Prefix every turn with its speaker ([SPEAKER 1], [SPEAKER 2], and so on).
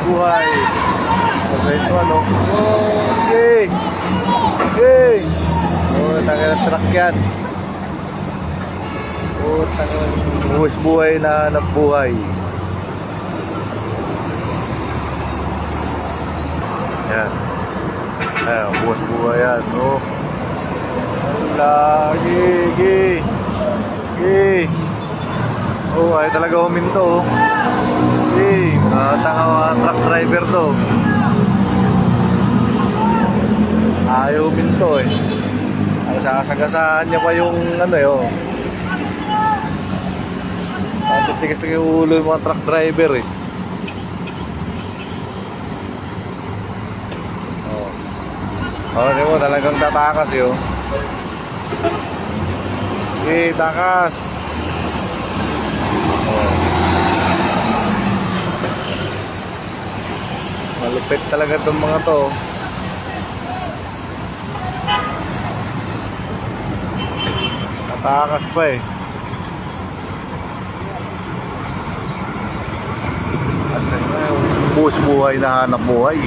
[SPEAKER 1] buhay. Okay, ito ano? Okay. Okay. Oh, tagal truck yan. Oh, tagal. Buwis buhay na hanap buhay. Yan. Ayan, buwis buhay yan. Oh. Lagi. Okay. Oh, ay talaga huminto. Okay. Tanga mga truck driver to. Ayaw huminto eh. Ang sasagasaan niya pa yung ano eh, oh. Ang titigas na yung ulo yung mga truck driver eh. Oh. Oh, di mo talagang tatakas eh, oh. Okay, takas. Oh. Malupit talaga itong mga to. Tatakas pa eh. Asa na yung buhay na hanap buhay.